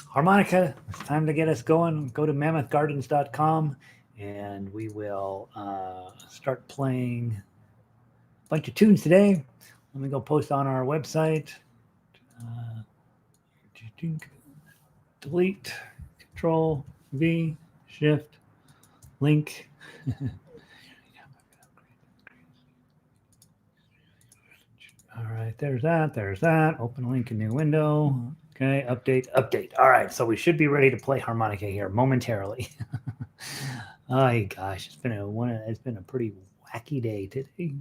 Harmonica, it's time to get us going. Go to mammothgardens.com and we will start playing a bunch of tunes today. Let me go post on our website. Uh, delete, control, V, shift, link. All right, there's that. There's that. Open link, a new window. Okay, update, update. All right, so we should be ready to play harmonica here momentarily. Oh gosh, It's been a pretty wacky day today.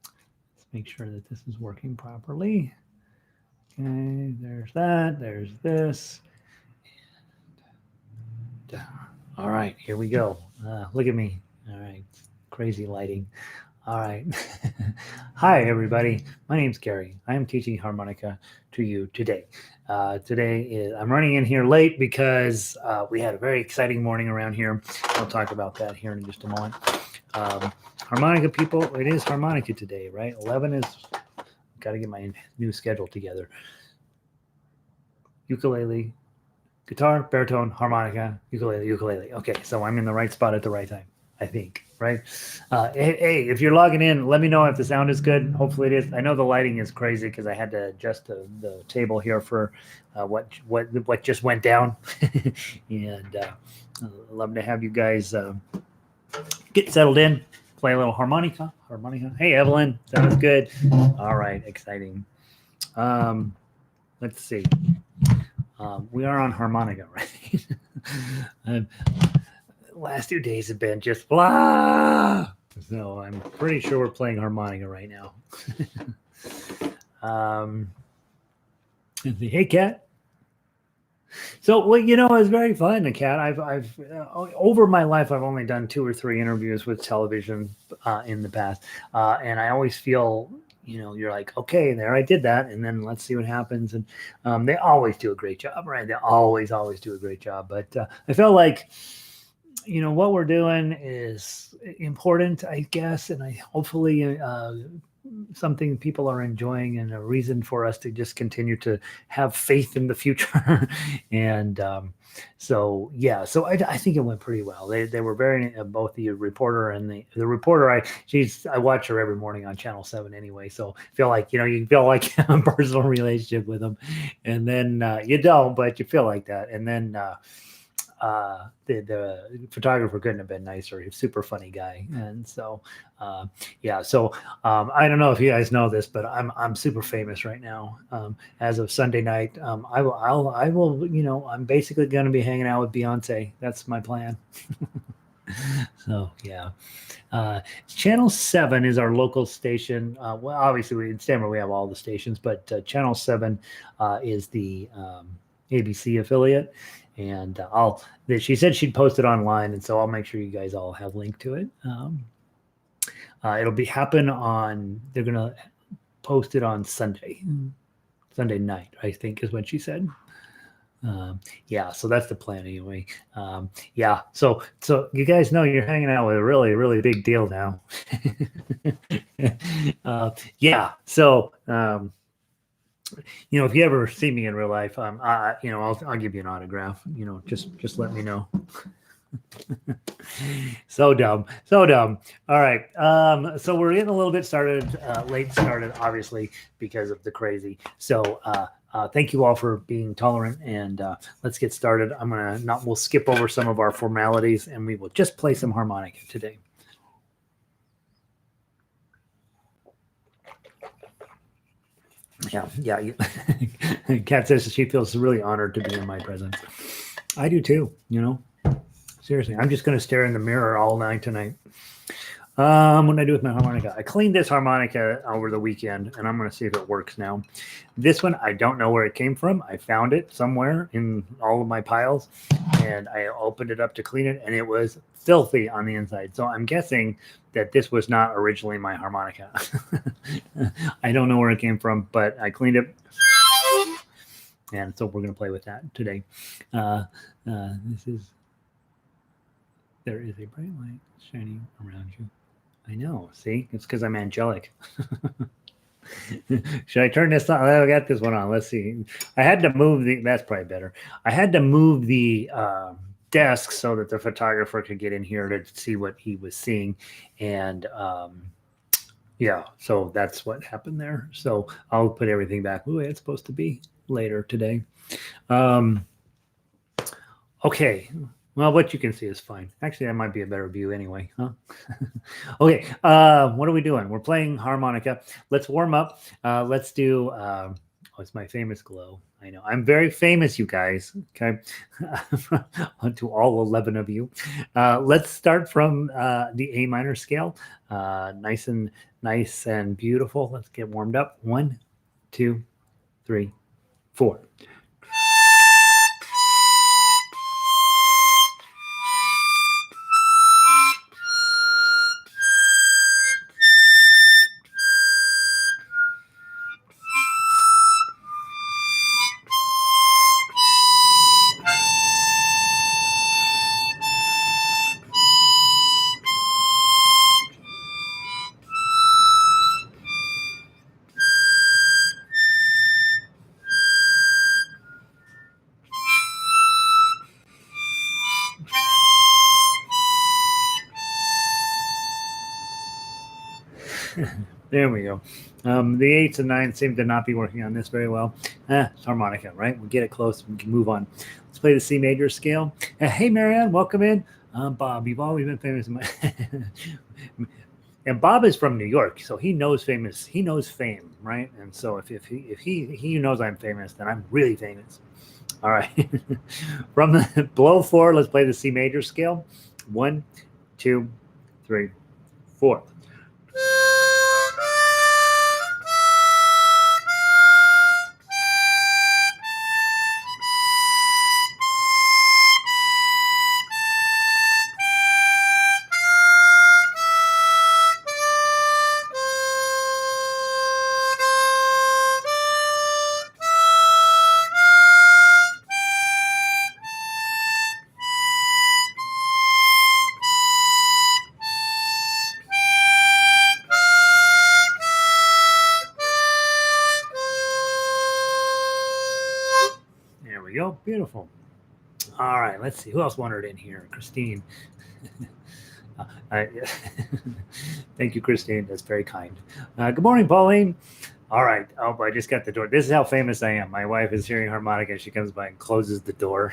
Let's make sure that this is working properly. Okay, there's that. There's this. All right, here we go. Look at me. All right, crazy lighting. All right. Hi, everybody. My name's Gary. I am teaching harmonica to you today. I'm running in here late because we had a very exciting morning around here. I'll talk about that here in just a moment. Harmonica people, it is harmonica today, right? 11 is, got to get my new schedule together. Ukulele, guitar, baritone, harmonica, ukulele, ukulele. Okay, so I'm in the right spot at the right time, I think, right? Hey, if you're logging in, let me know if the sound is good. Hopefully it is. I know the lighting is crazy because I had to adjust the table here for what just went down, and I'd love to have you guys get settled in, play a little harmonica. Harmonica. Hey, Evelyn, sounds good. All right, exciting. Um, let's see. We are on harmonica, right? um, last 2 days have been just blah. So I'm pretty sure we're playing harmonica right now. Hey, Kat. So, well, it's very fun, Kat. I've over my life, I've only done 2 or 3 interviews with television in the past, and I always feel, you're like, okay, there, I did that, and then let's see what happens. And they always do a great job, right? They always do a great job. But I felt like, what we're doing is important, I guess, and I hopefully something people are enjoying and a reason for us to just continue to have faith in the future. And so I think it went pretty well. They were very both the reporter and the reporter. I watch her every morning on Channel 7 anyway, so feel like you feel like a personal relationship with them, and then you don't, but you feel like that, and then. The photographer couldn't have been nicer. He's a super funny guy, and so yeah. So I don't know if you guys know this, but I'm super famous right now. As of Sunday night, I will I'm basically going to be hanging out with Beyonce. That's my plan. So yeah. Channel 7 is our local station. Well, obviously, in Stanford, we have all the stations, but Channel 7 is the ABC affiliate. And she said she'd post it online, and so I'll make sure you guys all have link to it. It'll they're going to post it on Sunday night, I think is what she said. Yeah, so that's the plan anyway. Yeah, so you guys know you're hanging out with a really, really big deal now. Yeah, so if you ever see me in real life, I'll give you an autograph. Just let me know. So dumb, so dumb. All right, so we're getting a little bit late started, obviously because of the crazy. So thank you all for being tolerant, and let's get started. We'll skip over some of our formalities, and we will just play some harmonica today. Yeah. Kat says she feels really honored to be in my presence. I do too. Seriously, I'm just going to stare in the mirror all night tonight. What did I do with my harmonica? I cleaned this harmonica over the weekend, and I'm going to see if it works now. This one, I don't know where it came from. I found it somewhere in all of my piles, and I opened it up to clean it, and it was filthy on the inside. So I'm guessing that this was not originally my harmonica. I don't know where it came from, but I cleaned it. And so we're going to play with that today. There is a bright light shining around you. I know. See, it's because I'm angelic. Should I turn this on? I got this one on. Let's see. I had to move the. That's probably better. I had to move the desk so that the photographer could get in here to see what he was seeing, and yeah, so that's what happened there. So I'll put everything back the way it's supposed to be later today. Um, okay. Well, what you can see is fine. Actually, that might be a better view anyway, huh? Okay. What are we doing? We're playing harmonica. Let's warm up. Let's do. Oh, it's my famous glow. I know. I'm very famous, you guys. Okay. To all 11 of you. Let's start from the A minor scale. Nice and beautiful. Let's get warmed up. 1, 2, 3, 4. There we go. The 8s and 9s seem to not be working on this very well. It's harmonica, right? We'll get it close. We can move on. Let's play the C major scale. Hey, Marianne, welcome in. Bob, you've always been famous. And Bob is from New York, so he knows famous. He knows fame, right? And so if he knows I'm famous, then I'm really famous. All right. From the below 4, let's play the C major scale. 1, 2, 3, 4. There we go. Beautiful. All right. Let's see. Who else wandered in here? Christine. I, thank you, Christine. That's very kind. Good morning, Pauline. All right. Oh, I just got the door. This is how famous I am. My wife is hearing harmonica. She comes by and closes the door.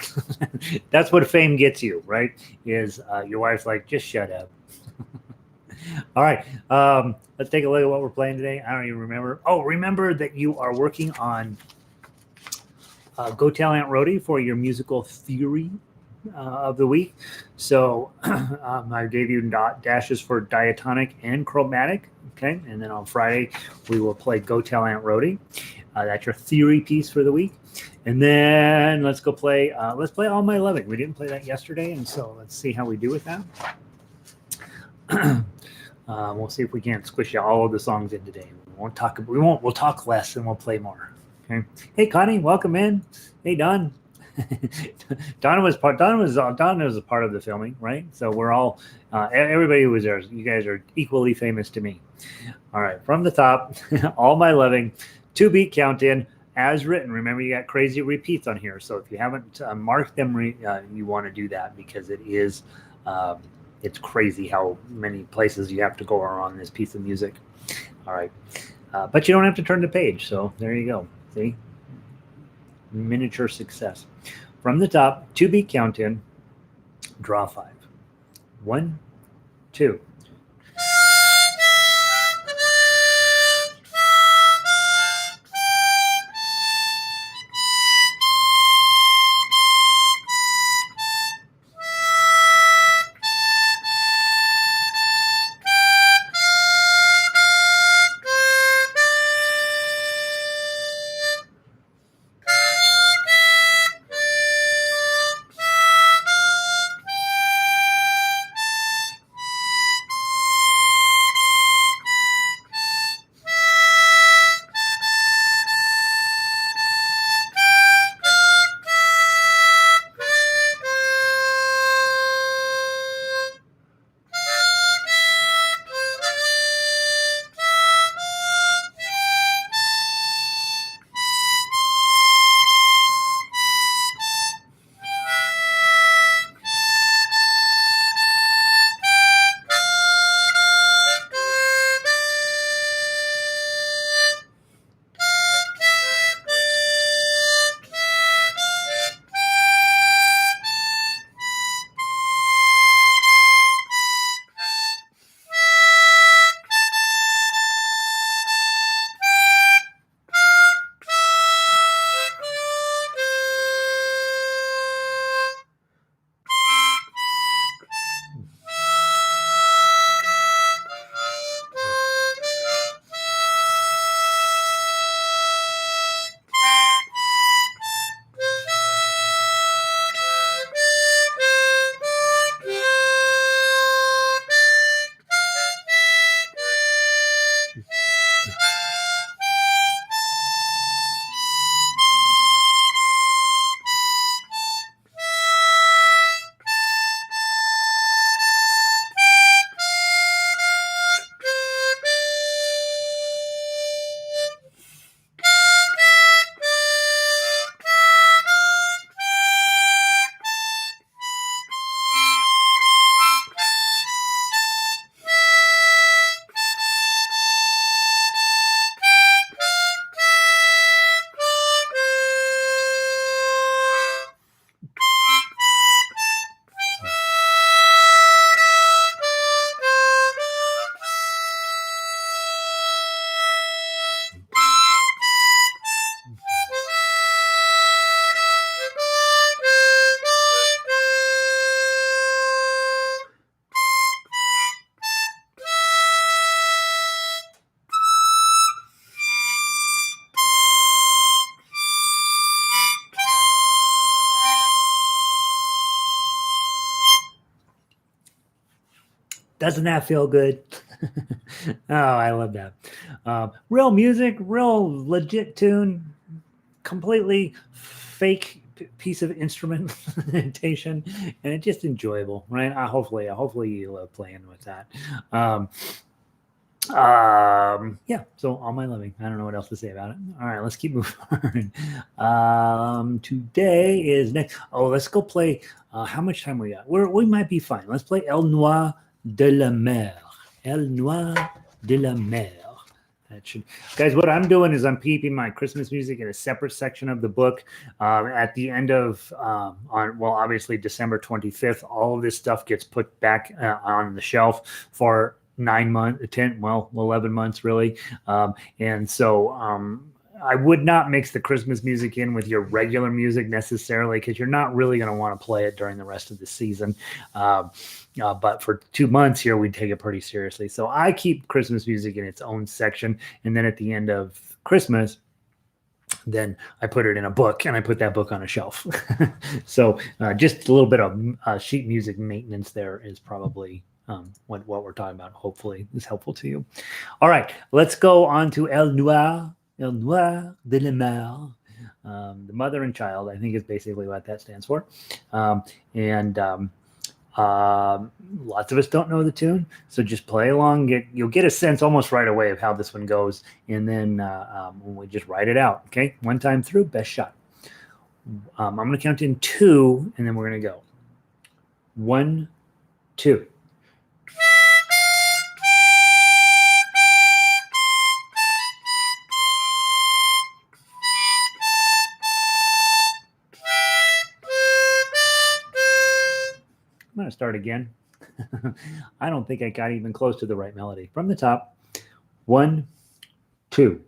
That's what fame gets you, right? Is your wife's like, just shut up. All right. Let's take a look at what we're playing today. I don't even remember. Oh, remember that you are working on Go Tell Aunt Rhody for your musical theory of the week. So I gave you dashes for diatonic and chromatic. Okay. And then on Friday, we will play Go Tell Aunt Rhody. That's your theory piece for the week. And then let's play All My Loving. We didn't play that yesterday. And so let's see how we do with that. We'll see if we can't squish all of the songs in today. We'll talk less and we'll play more. Okay. Hey, Connie, welcome in. Hey, Don. Donna was a part of the filming, right? So we're all, everybody who was there, you guys are equally famous to me. All right, from the top, All My Loving, 2-beat count in as written. Remember, you got crazy repeats on here. So if you haven't marked them, you want to do that because it is, it's crazy how many places you have to go around this piece of music. All right, but you don't have to turn the page. So there you go. See, miniature success. From the top, 2-beat count in, draw 5. 1, 2. Doesn't that feel good? Oh, I love that. Real music, real legit tune, completely fake piece of instrumentation, and it's just enjoyable, right? Hopefully you love playing with that. Um, yeah, so all my loving. I don't know what else to say about it. All right, let's keep moving on. Today is next. Oh, let's go play. How much time we got? We might be fine. Let's play El Noir de la Mer. El Noir de la Mer. That should, guys. What I'm doing is I'm keeping my Christmas music in a separate section of the book. At the end of obviously December 25th, all of this stuff gets put back on the shelf for 9 months, 10, well, 11 months really. And so I would not mix the Christmas music in with your regular music necessarily, because you're not really going to want to play it during the rest of the season. But for 2 months here, we take it pretty seriously. So I keep Christmas music in its own section. And then at the end of Christmas, then I put it in a book, and I put that book on a shelf. So just a little bit of sheet music maintenance there is probably what we're talking about. Hopefully is helpful to you. All right, let's go on to El Noir de la Mer. The mother and child, I think, is basically what that stands for. Lots of us don't know the tune, so just play along. You'll get a sense almost right away of how this one goes, and then when we just write it out. Okay, one time through, best shot. I'm going to count in 2, and then we're going to go 1, 2. I'm going to start again. I don't think I got even close to the right melody. From the top, 1, 2.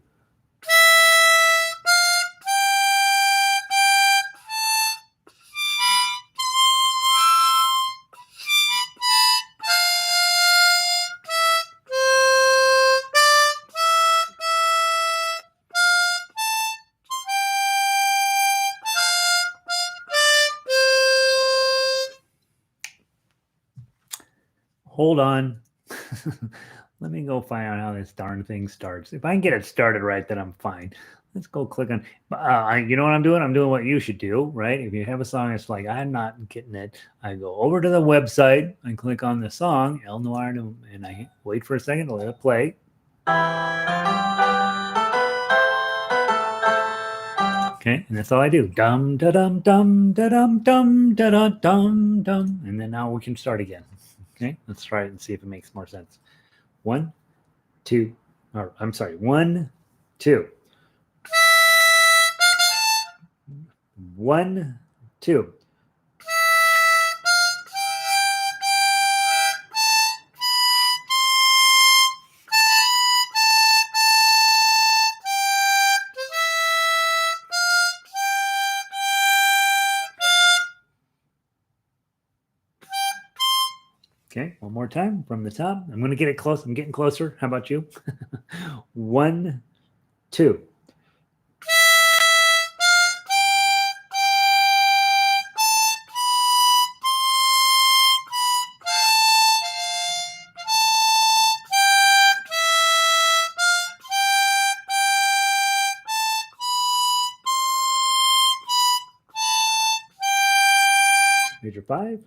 Hold on. Let me go find out how this darn thing starts. If I can get it started right, then I'm fine. Let's go click on. You know what I'm doing? I'm doing what you should do, right? If you have a song, it's like I'm not getting it. I go over to the website and click on the song El Noir, and I wait for a second to let it play. Okay, and that's all I do. Dum da dum dum da dum dum da dum dum dum, and then now we can start again. Okay, let's try it and see if it makes more sense. 1, 2, or I'm sorry, 1, 2. 1, 2. Okay, one more time from the top. I'm going to get it close. I'm getting closer. How about you? 1, 2. Major 5.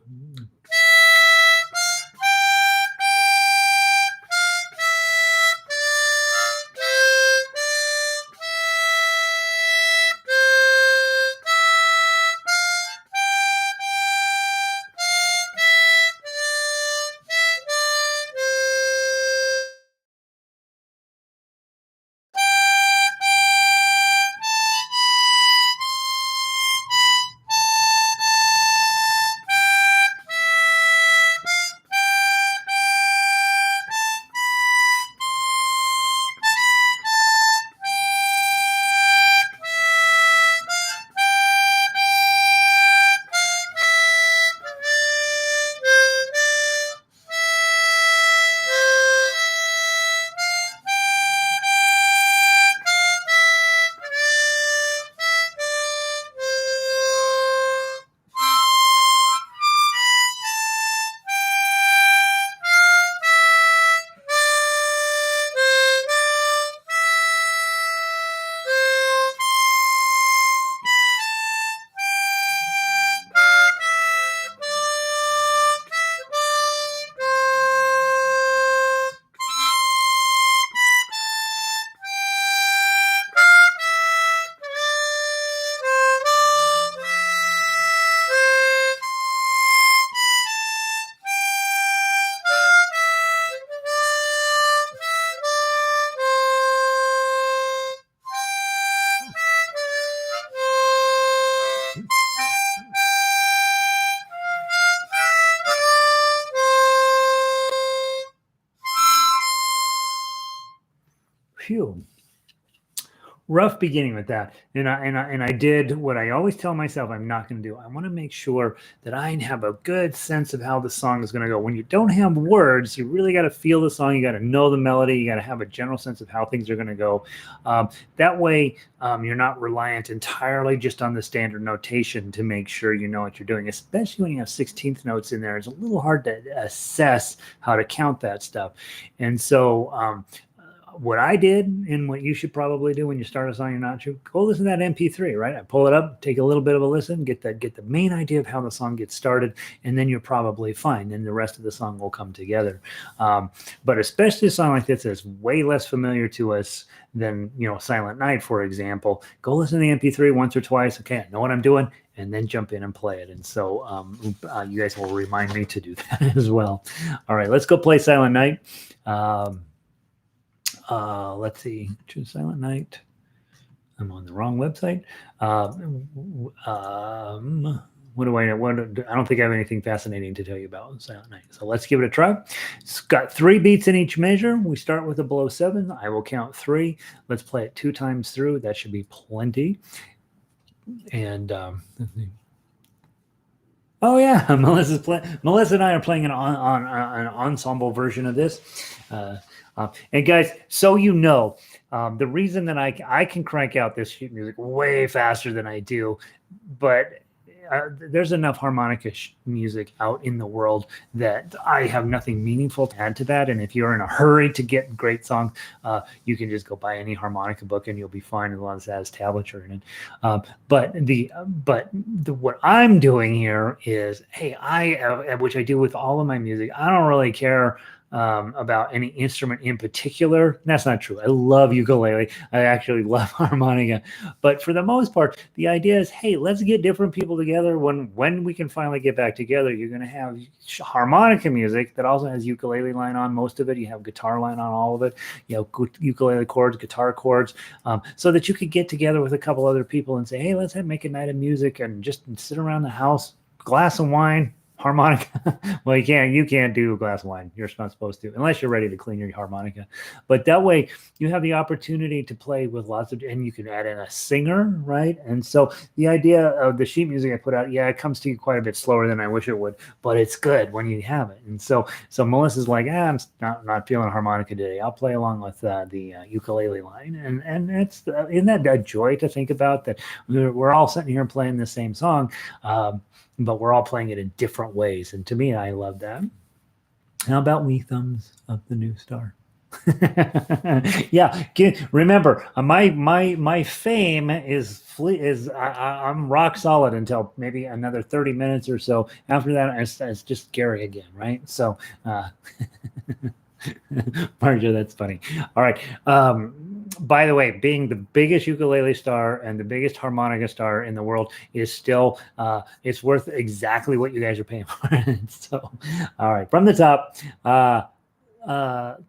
phew, rough beginning with that. And I did what I always tell myself I'm not going to do. I want to make sure that I have a good sense of how the song is going to go. When you don't have words, you really got to feel the song. You got to know the melody. You got to have a general sense of how things are going to go. That way, you're not reliant entirely just on the standard notation to make sure you know what you're doing. Especially when you have 16th notes in there, it's a little hard to assess how to count that stuff. And so what I did and what you should probably do when you start a song you're not sure, go listen to that MP3, right? I pull it up, take a little bit of a listen, get the main idea of how the song gets started, and then you're probably fine. Then the rest of the song will come together. But especially a song like this that's way less familiar to us than, Silent Night, for example. Go listen to the MP3 once or twice. Okay, I know what I'm doing, and then jump in and play it. And so you guys will remind me to do that as well. All right, let's go play Silent Night. Let's see, choose Silent Night. I'm on the wrong website. What do I know? I don't think I have anything fascinating to tell you about Silent Night. So let's give it a try. It's got 3 beats in each measure. We start with a below 7. I will count 3. Let's play it 2 times through. That should be plenty. And oh yeah, Melissa and I are playing an ensemble version of this. And guys, so the reason that I can crank out this sheet music way faster than I do, but there's enough harmonica music out in the world that I have nothing meaningful to add to that. And if you're in a hurry to get great songs, you can just go buy any harmonica book and you'll be fine as long as it has tablature in it. But what I'm doing here is, hey, which I do with all of my music. I don't really care about any instrument in particular. That's not true. I love ukulele. I actually love harmonica. But for the most part, the idea is, hey, let's get different people together. When we can finally get back together, you're going to have harmonica music that also has ukulele line on most of it. You have guitar line on all of it. Ukulele chords, guitar chords, so that you could get together with a couple other people and say, hey, let's make a night of music and just sit around the house, glass of wine, harmonica. Well, you can't do a glass of wine. You're not supposed to, unless you're ready to clean your harmonica. But that way you have the opportunity to play with and you can add in a singer, right? And so the idea of the sheet music I put out, it comes to you quite a bit slower than I wish it would, but it's good when you have it. And so Melissa's like, I'm not feeling harmonica today. I'll play along with the ukulele line. And isn't that a joy to think about, that we're all sitting here playing the same song, but we're all playing it in different ways. And to me, I love that. How about We Thumbs of the New Star? Remember, my fame is I'm rock solid until maybe another 30 minutes or so. After that, it's just Gary again, right? So Marja, that's funny. All right. By the way, being the biggest ukulele star and the biggest harmonica star in the world is still, it's worth exactly what you guys are paying for. So, all right, from the top,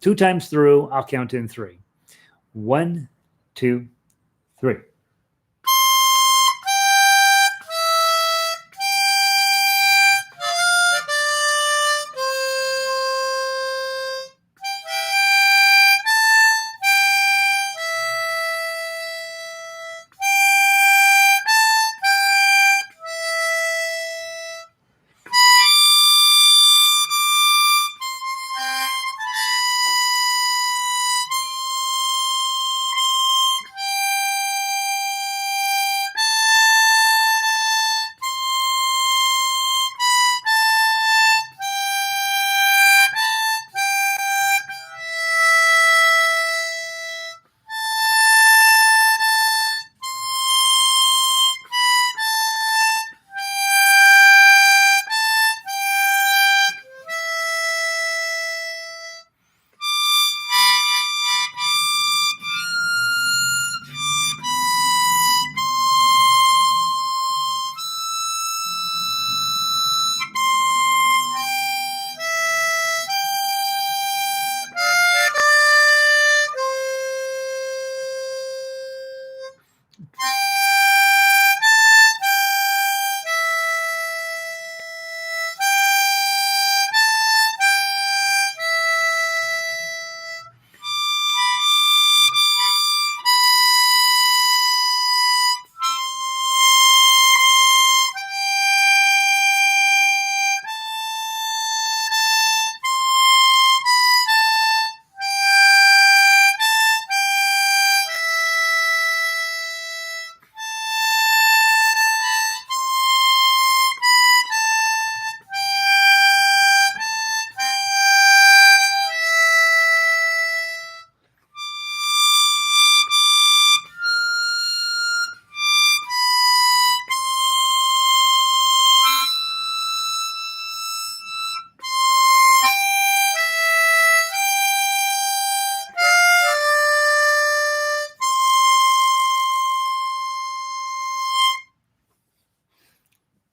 2 times through, I'll count in 3. 1, 2, 3.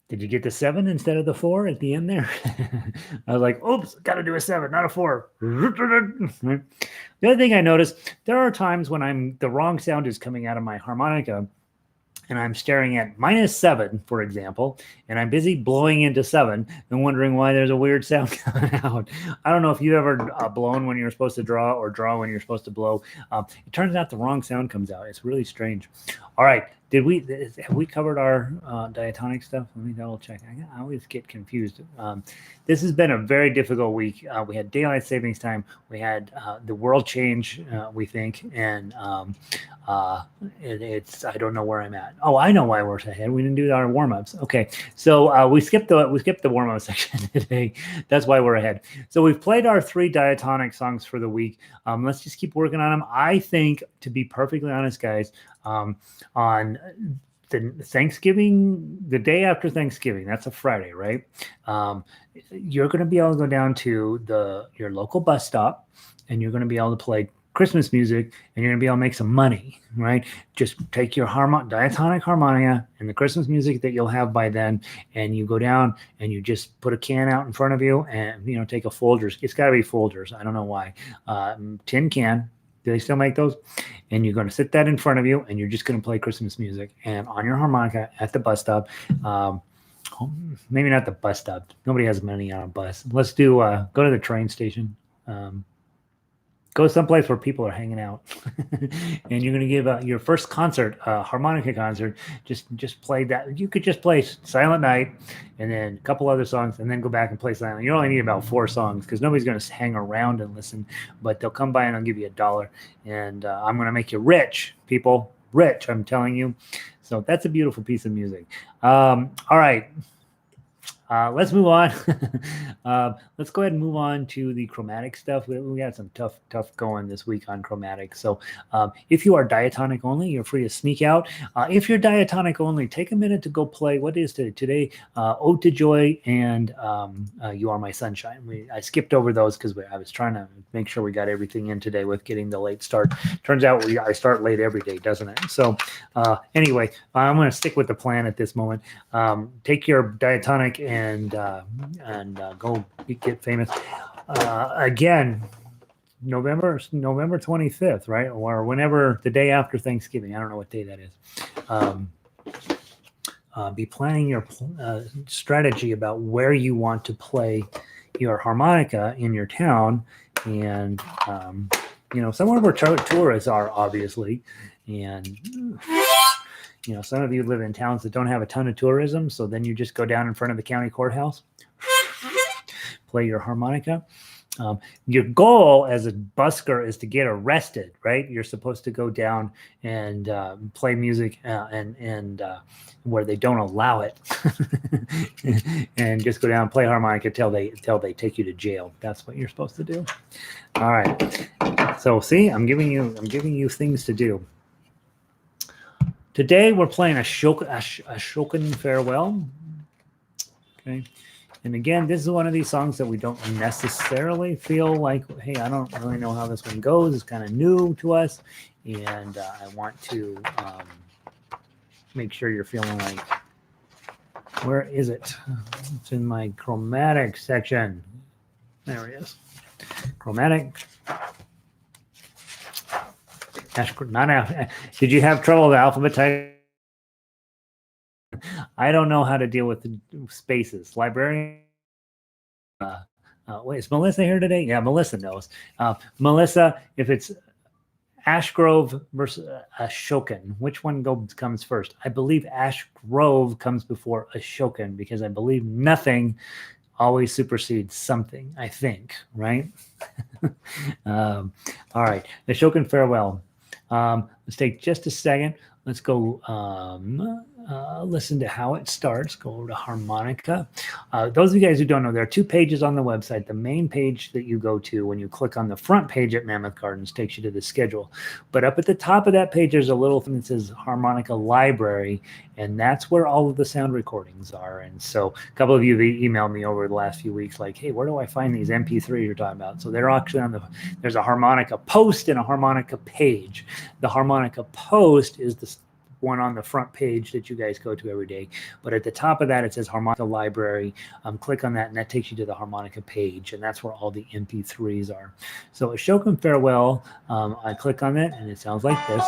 Did you get the 7 instead of the 4 at the end there? I was like, oops, got to do a 7, not a 4. The other thing I noticed, there are times when the wrong sound is coming out of my harmonica, and I'm staring at -7, for example, and I'm busy blowing into 7 and wondering why there's a weird sound coming out. I don't know if you ever blown when you're supposed to draw or draw when you're supposed to blow. It turns out the wrong sound comes out. It's really strange. All right. Have we covered our diatonic stuff? Let me double check. I always get confused. This has been a very difficult week. We had daylight savings time. We had the world change, we think, and it's I don't know where I'm at. Oh, I know why we're ahead. We didn't do our warm ups. Okay, so we skipped the warm up section today. That's why we're ahead. So we've played our 3 diatonic songs for the week. Let's just keep working on them. I think, to be perfectly honest, guys, on the Thanksgiving, the day after Thanksgiving, that's a Friday, right? You're going to be able to go down to your local bus stop, and you're going to be able to play Christmas music, and you're going to be able to make some money, right? Just take your diatonic harmonica and the Christmas music that you'll have by then, and you go down and you just put a can out in front of you, and take a Folgers. It's got to be Folgers. I don't know why. Tin can. Do they still make those? And you're going to sit that in front of you, and you're just going to play Christmas music and on your harmonica at the bus stop. Maybe not the bus stop. Nobody has money on a bus. Let's do go to the train station. Go someplace where people are hanging out, and you're going to give your first concert, harmonica concert. Just play that. You could just play Silent Night, and then a couple other songs, and then go back and play Silent. You only need about 4 songs because nobody's going to hang around and listen. But they'll come by and I'll give you $1, and I'm going to make you rich, people. Rich, I'm telling you. So that's a beautiful piece of music. All right. Let's move on. Let's go ahead and move on to the chromatic stuff. We got some tough going this week on chromatic. So if you are diatonic only, you're free to sneak out. If you're diatonic only, take a minute to go play. What is today? Ode to Joy and You Are My Sunshine. I skipped over those because I was trying to make sure we got everything in today with getting the late start. Turns out I start late every day, doesn't it? So anyway, I'm going to stick with the plan at this moment. Take your diatonic and go get famous. Again, November 25th, right? Or whenever, the day after Thanksgiving. I don't know what day that is. Be planning your strategy about where you want to play your harmonica in your town, and somewhere where tourists are, obviously, and some of you live in towns that don't have a ton of tourism, so then you just go down in front of the county courthouse, play your harmonica. Your goal as a busker is to get arrested, right? You're supposed to go down and play music and where they don't allow it, and just go down and play harmonica till they take you to jail. That's what you're supposed to do. All right. So see, I'm giving you things to do. Today we're playing a Shoken Farewell. Okay. And again, this is one of these songs that we don't necessarily feel like, hey, I don't really know how this one goes. It's kind of new to us. And I want to make sure you're feeling like, where is it? It's in my chromatic section. There it is. Chromatic. Did you have trouble with alphabetizing? I don't know how to deal with the spaces. Librarian. Wait, is Melissa here today? Yeah, Melissa knows. Melissa, if it's Ash Grove versus Ashokan, which one comes first? I believe Ash Grove comes before Ashokan because I believe nothing always supersedes something, I think, right? All right, Ashokan Farewell. Let's take just a second. Let's go listen to how it starts. Go over to harmonica. Those of you guys who don't know, there are 2 pages on the website. The main page that you go to when you click on the front page at Mammoth Gardens takes you to the schedule. But up at the top of that page, there's a little thing that says Harmonica Library, and that's where all of the sound recordings are. And so a couple of you have emailed me over the last few weeks like, hey, where do I find these MP3 you're talking about? So they're actually there's a harmonica post and a harmonica page. The harmonica post is one on the front page that you guys go to every day. But at the top of that, it says Harmonica Library. Click on that, and that takes you to the Harmonica page, and that's where all the MP3s are. So Ashokan Farewell, I click on it, and it sounds like this.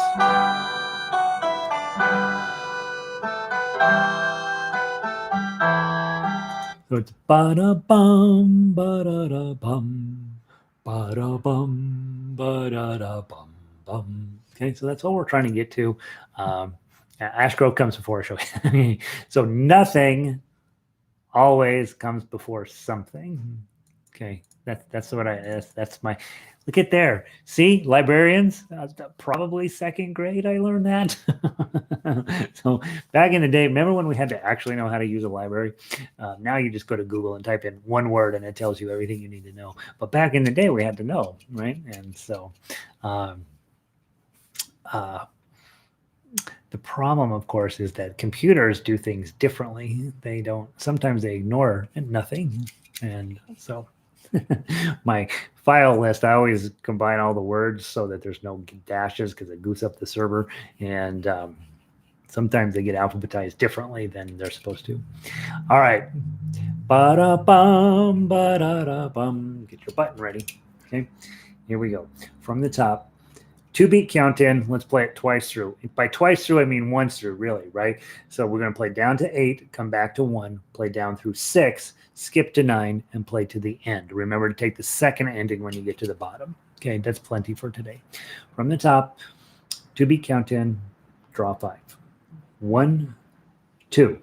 So it's ba-da-bum, ba-da-da-bum, ba-da-bum, ba-da-da-bum, bum. Okay, so that's what we're trying to get to. Ash Grove comes before a show. So nothing always comes before something. Okay, that's what that's my, look at there. See, librarians, probably second grade I learned that. So back in the day, remember when we had to actually know how to use a library? Now you just go to Google and type in one word and it tells you everything you need to know. But back in the day, we had to know, right? And so the problem, of course, is that computers do things differently. They don't, sometimes they ignore nothing. And so my file list, I always combine all the words so that there's no dashes because it goose up the server. And sometimes they get alphabetized differently than they're supposed to. All right. Ba-da-bum, ba-da-da-bum. Get your button ready. Okay. Here we go. From the top. 2-beat count in. Let's play it twice through. By twice through, I mean once through, really, right? So we're going to play down to 8, come back to 1, play down through 6, skip to 9, and play to the end. Remember to take the second ending when you get to the bottom. Okay, that's plenty for today. From the top, 2-beat count in, draw 5. 1, 2.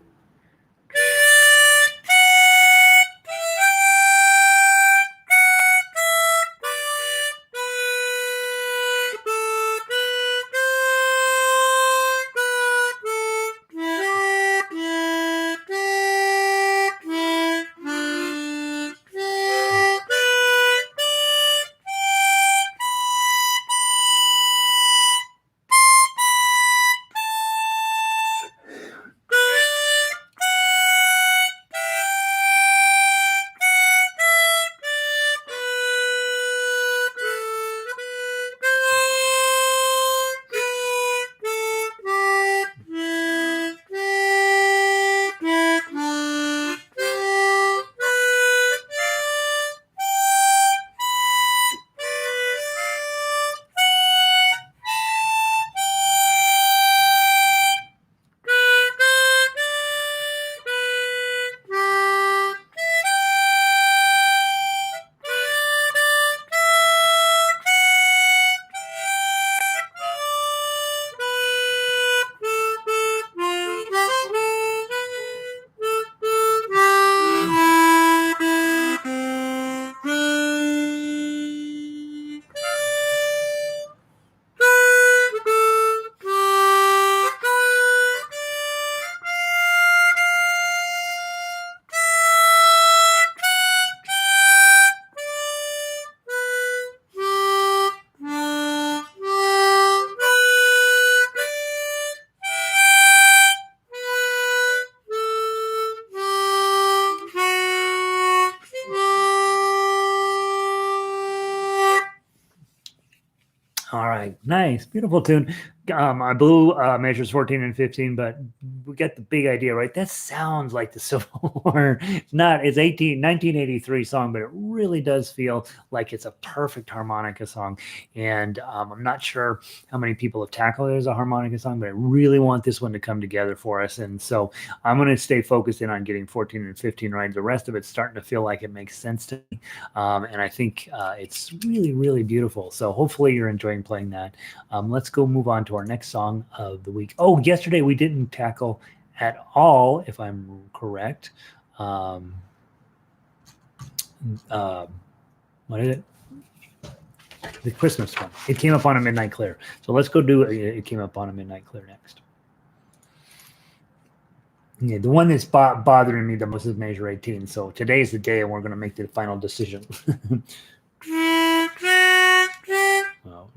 All right, nice, beautiful tune. I blew measures 14 and 15, but we get the big idea, right? That sounds like the Civil War. It's not, it's 1983 song, but it really does feel like it's a perfect harmonica song. And I'm not sure how many people have tackled it as a harmonica song, but I really want this one to come together for us. And so I'm going to stay focused in on getting 14 and 15 right. The rest of it's starting to feel like it makes sense to me. And I think it's really, really beautiful. So hopefully you're enjoying playing that. Let's go move on to our next song of the week. Oh, yesterday we didn't tackle at all, if I'm correct. What is it? The Christmas one. It came up on a Midnight Clear. So let's go do it. It came up on a Midnight Clear next. Yeah, the one that's bothering me the most is measure 18. So today is the day and we're going to make the final decision. Oh.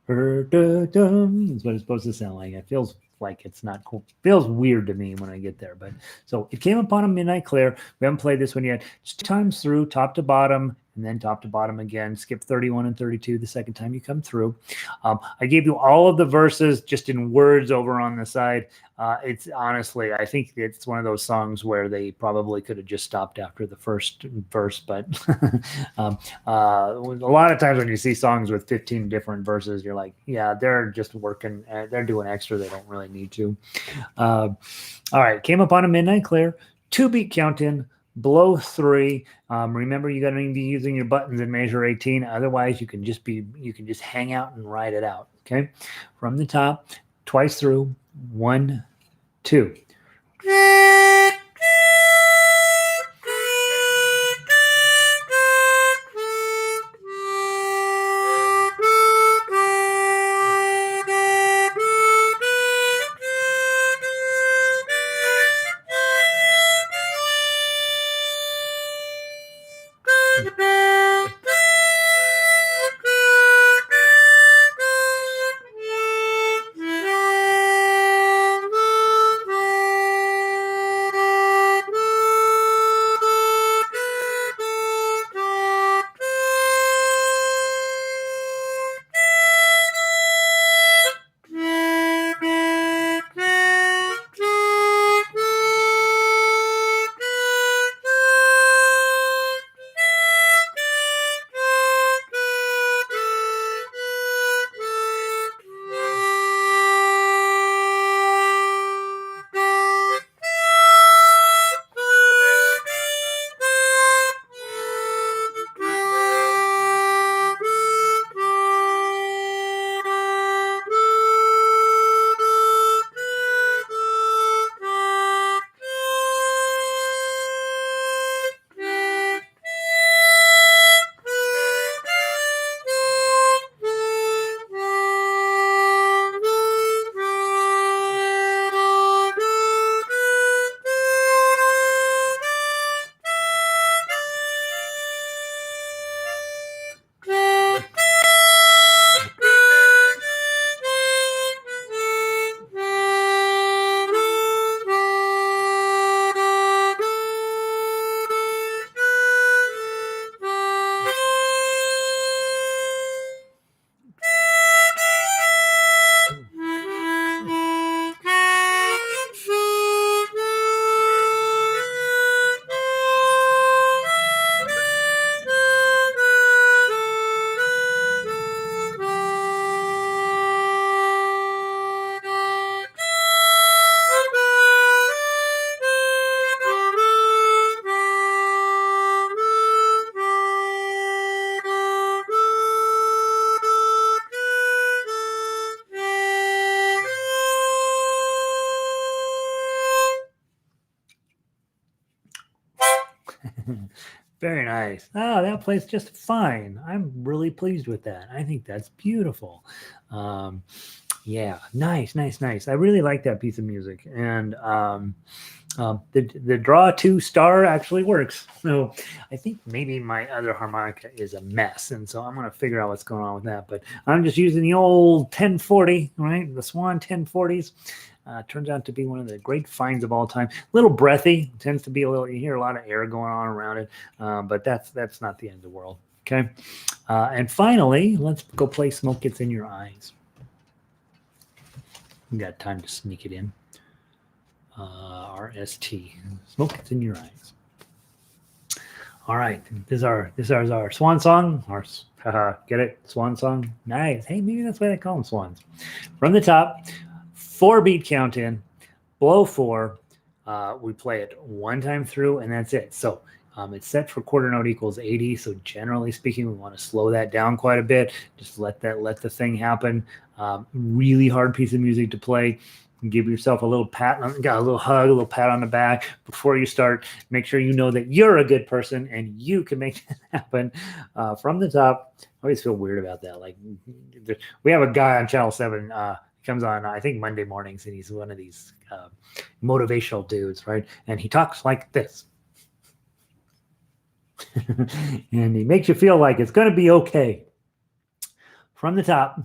That's what it's supposed to sound like. It feels like it's not cool. Feels weird to me when I get there. But so it came upon a midnight clear. We haven't played this one yet. Just 2 times through, top to bottom, and then top to bottom again. Skip 31 and 32 the second time you come through. I gave you all of the verses just in words over on the side. It's honestly, I think it's one of those songs where they probably could have just stopped after the first verse. But a lot of times when you see songs with 15 different verses, you're like, yeah, they're just working. They're doing extra. They don't really need to. All right. Came upon a midnight clear, 2-beat count in, below 3. Remember, you got to be using your buttons in measure 18. Otherwise, you can just hang out and ride it out. Okay. From the top, twice through. 1, 2. Very nice. Oh, that plays just fine. I'm really pleased with that. I think that's beautiful. Yeah, nice, nice, nice. I really like that piece of music, and the draw 2 star actually works. So I think maybe my other harmonica is a mess, and so I'm going to figure out what's going on with that. But I'm just using the old 1040, right? The Swan 1040s. Turns out to be one of the great finds of all time. A little breathy, tends to be a little. You hear a lot of air going on around it, but that's not the end of the world. Okay, and finally, let's go play "Smoke Gets in Your Eyes." We got time to sneak it in. RST. Smoke Gets in Your Eyes. All right, this is our swan song. Get it? Swan song. Nice. Hey, maybe that's why they call them swans. From the top. 4-beat count in, below 4. We play it 1 time through, and that's it. So it's set for quarter note equals 80. So generally speaking, we want to slow that down quite a bit. Just let the thing happen. Really hard piece of music to play. Give yourself a little pat, got a little hug, a little pat on the back before you start. Make sure you know that you're a good person and you can make that happen. From the top, I always feel weird about that. Like we have a guy on Channel 7. Comes on, I think, Monday mornings, and he's one of these motivational dudes, right? And he talks like this. And he makes you feel like it's going to be okay. From the top,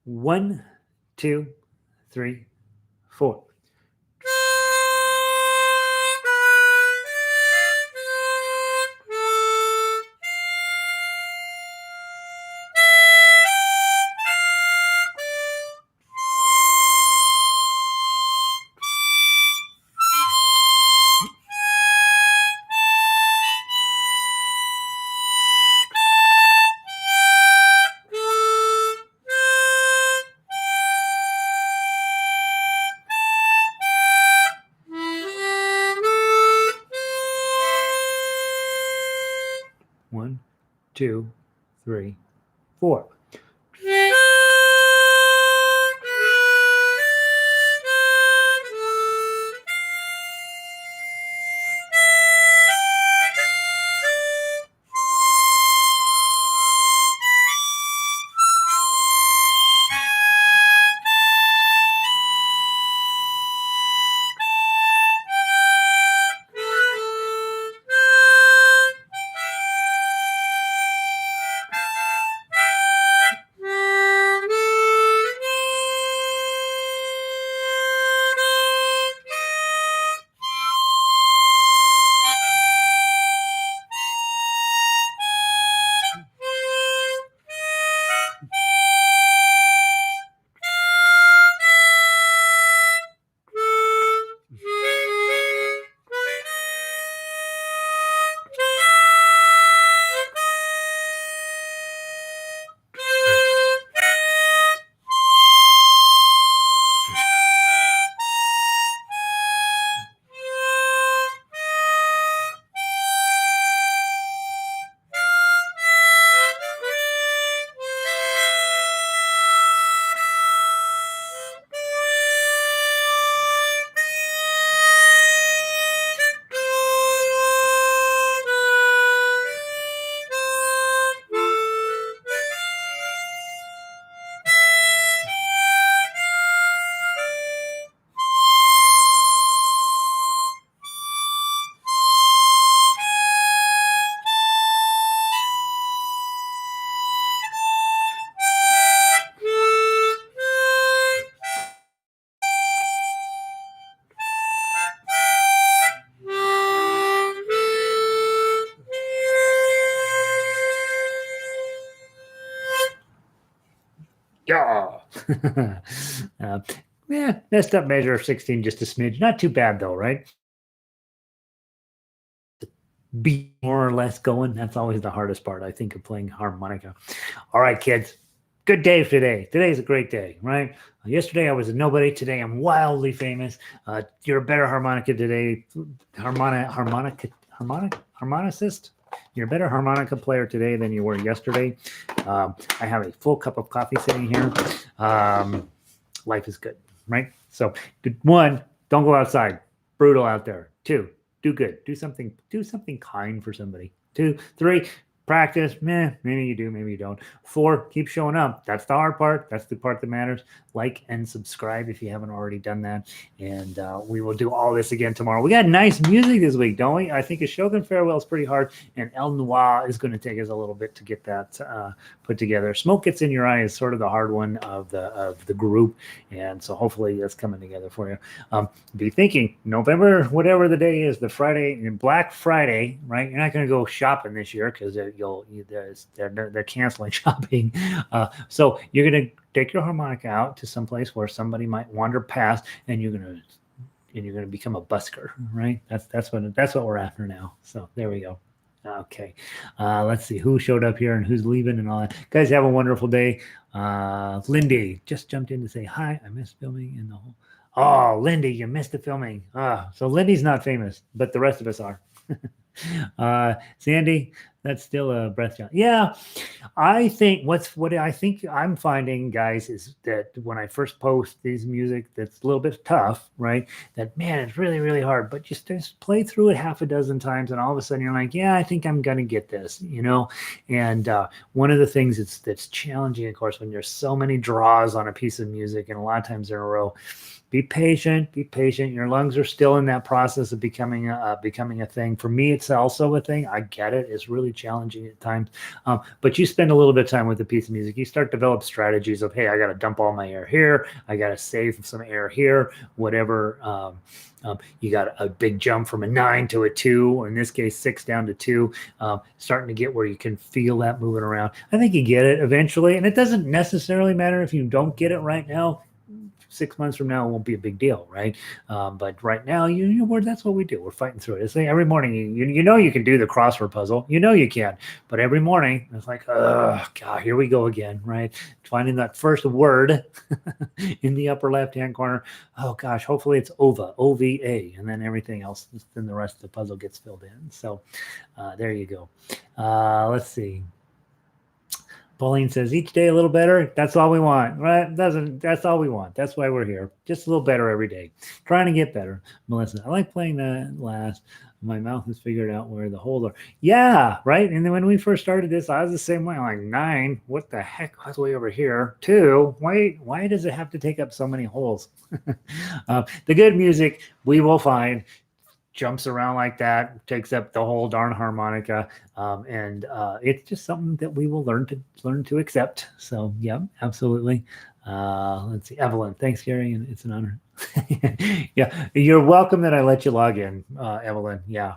1, 2, 3, 4. One, 2, 3, 4. Yeah. uh, yeah, messed up measure of 16, just a smidge. Not too bad though, right? Be more or less going. That's always the hardest part, I think, of playing harmonica. All right, kids. Good day today. Today's a great day, right? Yesterday I was a nobody. Today I'm wildly famous. You're a better harmonica today. Harmonicist. You're a better harmonica player today than you were yesterday. I have a full cup of coffee sitting here. Life is good, right? So, 1, don't go outside. Brutal out there. 2, do good. Do something kind for somebody. 2, 3, practice. Maybe you do, maybe you don't. 4, keep showing up. That's the hard part. That's the part that matters. Like and subscribe if you haven't already done that. And we will do all this again tomorrow. We got nice music this week, don't we? I think a Shogun Farewell is pretty hard, and El Noir is going to take us a little bit to get that put together. Smoke Gets in Your Eye is sort of the hard one of the group, and so hopefully that's coming together for you. Be thinking November, whatever the day is, the Friday, Black Friday, right? You're not going to go shopping this year because they're canceling shopping. So you're going to take your harmonica out to some place where somebody might wander past, and you're going to become a busker, right? That's what we're after now. So there we go. Okay. Let's see who showed up here and who's leaving and all that. Guys, have a wonderful day. Lindy just jumped in to say hi. I missed filming in the whole. Oh, Lindy, you missed the filming. So Lindy's not famous, but the rest of us are. Sandy, that's still a breath challenge. Yeah, I think what I think I'm finding, guys, is that when I first post these music that's a little bit tough, right? That man, it's really, really hard, but just play through it half a dozen times, and all of a sudden you're like, yeah, I think I'm gonna get this, you know. And one of the things that's challenging, of course, when there's so many draws on a piece of music, and a lot of times in a row. Be patient. Be patient. Your lungs are still in that process of becoming a thing. For me, it's also a thing. I get it. It's really get challenging at times. But you spend a little bit of time with a piece of music, you start to develop strategies of, hey, I got to dump all my air here, I got to save some air here, whatever. You got a big jump from a 9 to a 2, or in this case 6 down to 2, starting to get where you can feel that moving around. I think you get it eventually, and it doesn't necessarily matter if you don't get it right now. 6 months from now, it won't be a big deal, right? But right now, that's what we do. We're fighting through it. It's like every morning, you can do the crossword puzzle. You can, but every morning it's like, oh God, here we go again, right? Finding that first word in the upper left-hand corner. Oh gosh, hopefully it's OVA, OVA, and then everything else. Then the rest of the puzzle gets filled in. So there you go. Let's see. Pauline says, each day a little better. That's all we want, right? That's all we want. That's why we're here. Just a little better every day. Trying to get better. Melissa, I like playing that last. My mouth has figured out where the holes are. Yeah, right. And then when we first started this, I was the same way. I'm like, 9. What the heck? I was way over here. 2. Why does it have to take up so many holes? The good music we will find jumps around like that, takes up the whole darn harmonica, and it's just something that we will learn to accept. So yeah, absolutely. Let's see, Evelyn. Thanks, Gary, and it's an honor. Yeah, you're welcome that I let you log in, Evelyn. Yeah,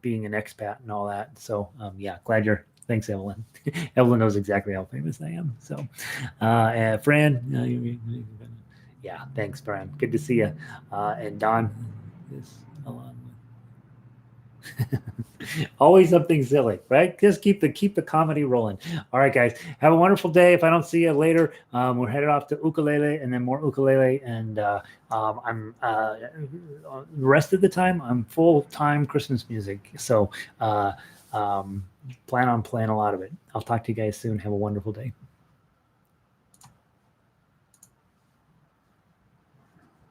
being an expat and all that. So yeah, thanks, Evelyn. Evelyn knows exactly how famous I am. So, Fran, yeah, thanks, Fran. Good to see you. And Don is along. Always something silly, right? Just keep the comedy rolling. All right, guys, have a wonderful day. If I don't see you later, we're headed off to ukulele and then more ukulele, and I'm the rest of the time I'm full-time Christmas music, so plan on playing a lot of it. I'll talk to you guys soon. Have a wonderful day.